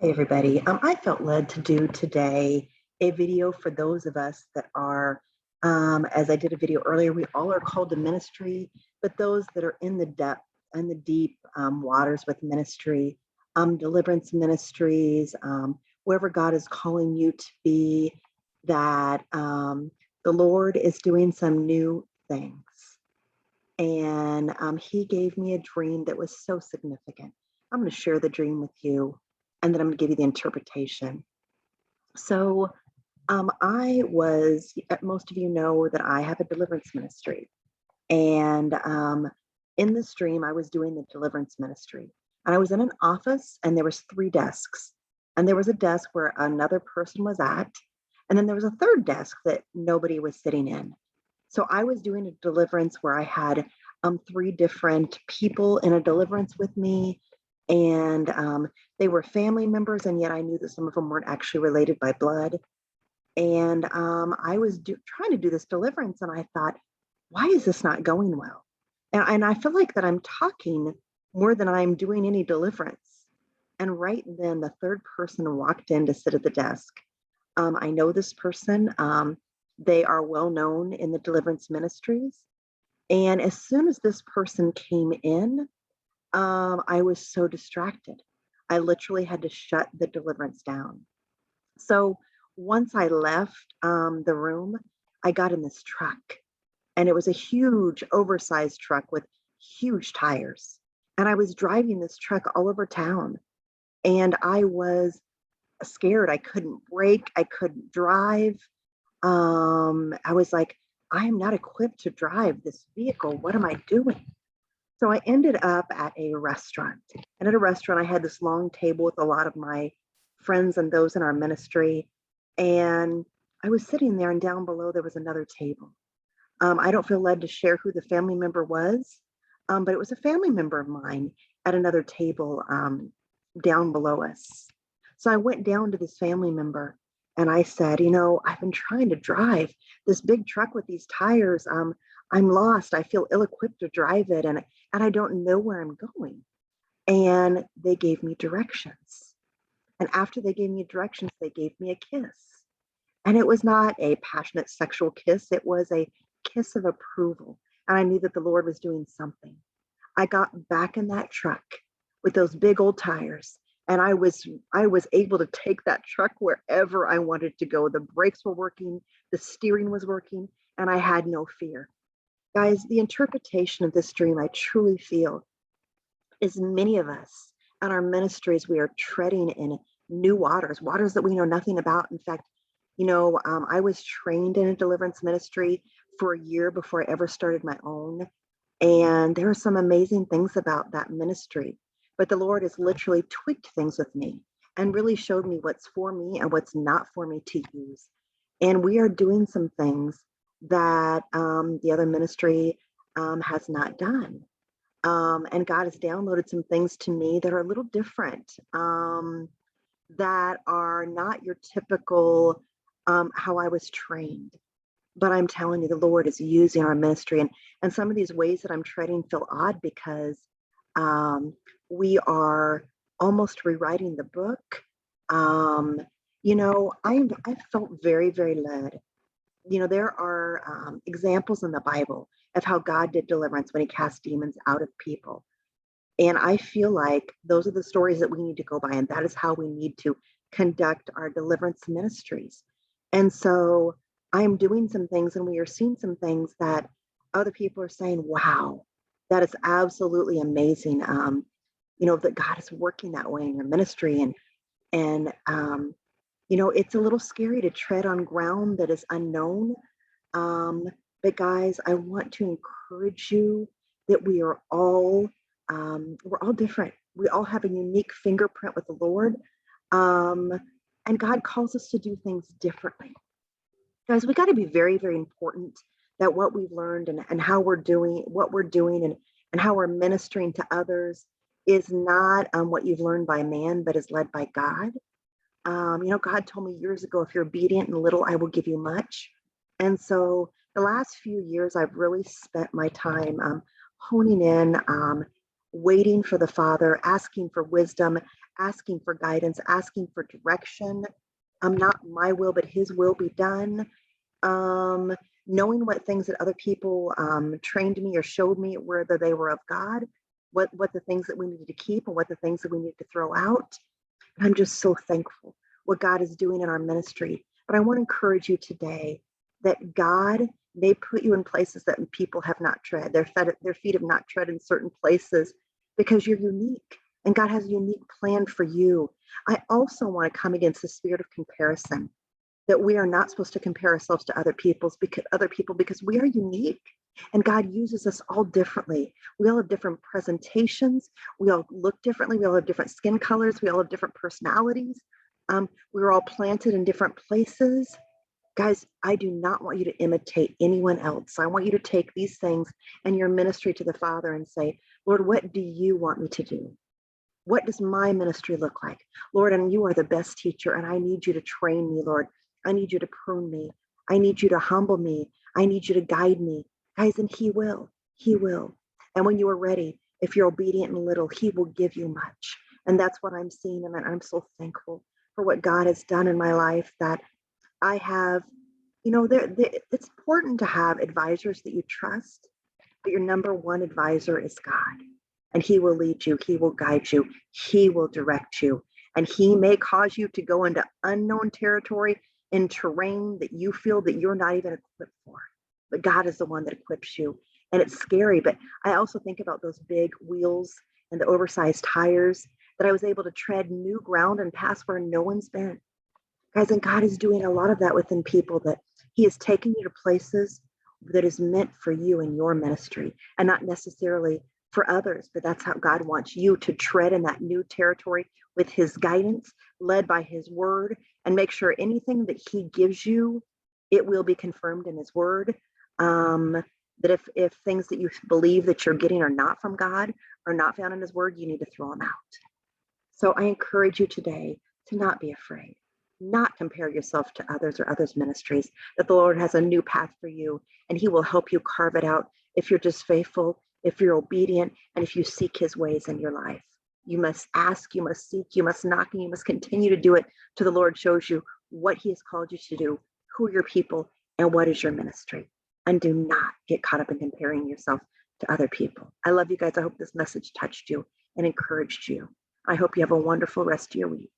Hey everybody. I felt led to do today a video for those of us that are, as I did a video earlier, we all are called to ministry, but those that are in the depth and the deep waters with ministry, deliverance ministries, wherever God is calling you to be, that the Lord is doing some new things. And He gave me a dream that was so significant. I'm going to share the dream with you, and then I'm going to give you the interpretation. So, most of you know that I have a deliverance ministry. And in this dream, I was doing the deliverance ministry. And I was in an office, and there was three desks. And there was a desk where another person was at. And then there was a third desk that nobody was sitting in. So I was doing a deliverance where I had three different people in a deliverance with me, and they were family members, and yet I knew that some of them weren't actually related by blood. And I was trying to do this deliverance, and I thought, why is this not going well? And I feel like that I'm talking more than I'm doing any deliverance. And right then, the third person walked in to sit at the desk. I know this person. They are well known in the deliverance ministries. And as soon as this person came in, I was so distracted. I literally had to shut the deliverance down. So once I left the room, I got in this truck, and it was a huge, oversized truck with huge tires. And I was driving this truck all over town, and I was scared. I couldn't brake, I couldn't drive. I was like, I am not equipped to drive this vehicle. What am I doing? So I ended up at a restaurant. And at a restaurant, I had this long table with a lot of my friends and those in our ministry. And I was sitting there, and down below, there was another table. I don't feel led to share who the family member was, but it was a family member of mine at another table down below us. So I went down to this family member, and I said, I've been trying to drive this big truck with these tires. I'm lost. I feel ill-equipped to drive it, and I don't know where I'm going. And they gave me directions. And after they gave me directions, they gave me a kiss. And it was not a passionate sexual kiss. It was a kiss of approval. And I knew that the Lord was doing something. I got back in that truck with those big old tires, and I was able to take that truck wherever I wanted to go. The brakes were working, the steering was working, and I had no fear. Guys, the interpretation of this dream, I truly feel, is many of us and our ministries, we are treading in new waters that we know nothing about. In fact, I was trained in a deliverance ministry for a year before I ever started my own. And there are some amazing things about that ministry. But the Lord has literally tweaked things with me and really showed me what's for me and what's not for me to use. And we are doing some things that the other ministry has not done. And God has downloaded some things to me that are a little different, that are not your typical how I was trained. But I'm telling you, the Lord is using our ministry. And some of these ways that I'm treading feel odd because we are almost rewriting the book. I felt very, very led. There are examples in the Bible of how God did deliverance when he cast demons out of people. And I feel like those are the stories that we need to go by. And that is how we need to conduct our deliverance ministries. And so I am doing some things, and we are seeing some things that other people are saying, wow, that is absolutely amazing. That God is working that way in your ministry. And it's a little scary to tread on ground that is unknown. But guys, I want to encourage you that we're all different. We all have a unique fingerprint with the Lord. And God calls us to do things differently. Guys, we got to be very, very important that what we've learned and how we're doing what we're doing and how we're ministering to others is not what you've learned by man, but is led by God. God told me years ago, if you're obedient in little, I will give you much. And so the last few years, I've really spent my time honing in waiting for the Father, asking for wisdom, asking for guidance, asking for direction. Not my will, but His will be done. Um, Knowing what things that other people trained me or showed me, whether they were of God, what the things that we needed to keep and what the things that we needed to throw out. And I'm just so thankful what God is doing in our ministry. But I want to encourage you today that God may put you in places that people have not tread. Their feet have not tread in certain places because you're unique and God has a unique plan for you. I also want to come against the spirit of comparison, that we are not supposed to compare ourselves to other people because we are unique and God uses us all differently. We all have different presentations. We all look differently. We all have different skin colors. We all have different personalities. We're all planted in different places. Guys, I do not want you to imitate anyone else. I want you to take these things and your ministry to the Father and say, Lord, what do you want me to do? What does my ministry look like? Lord, and you are the best teacher, and I need you to train me, Lord. I need you to prune me. I need you to humble me. I need you to guide me. Guys, and He will. He will. And when you are ready, if you're obedient in little, He will give you much. And that's what I'm seeing. And I'm so thankful for what God has done in my life, that I have, it's important to have advisors that you trust, but your number one advisor is God. And He will lead you, He will guide you, He will direct you. And He may cause you to go into unknown territory in terrain that you feel that you're not even equipped for. But God is the one that equips you. And it's scary, but I also think about those big wheels and the oversized tires, that I was able to tread new ground and pass where no one's been. Guys, and God is doing a lot of that within people, that He is taking you to places that is meant for you in your ministry and not necessarily for others, but that's how God wants you to tread in that new territory with His guidance, led by His word, and make sure anything that He gives you, it will be confirmed in His word. That if things that you believe that you're getting are not from God, are not found in His word, you need to throw them out. So I encourage you today to not be afraid, not compare yourself to others or others' ministries, that the Lord has a new path for you and He will help you carve it out if you're just faithful, if you're obedient, and if you seek His ways in your life. You must ask, you must seek, you must knock, and you must continue to do it till the Lord shows you what He has called you to do, who are your people, and what is your ministry. And do not get caught up in comparing yourself to other people. I love you guys. I hope this message touched you and encouraged you. I hope you have a wonderful rest of your week.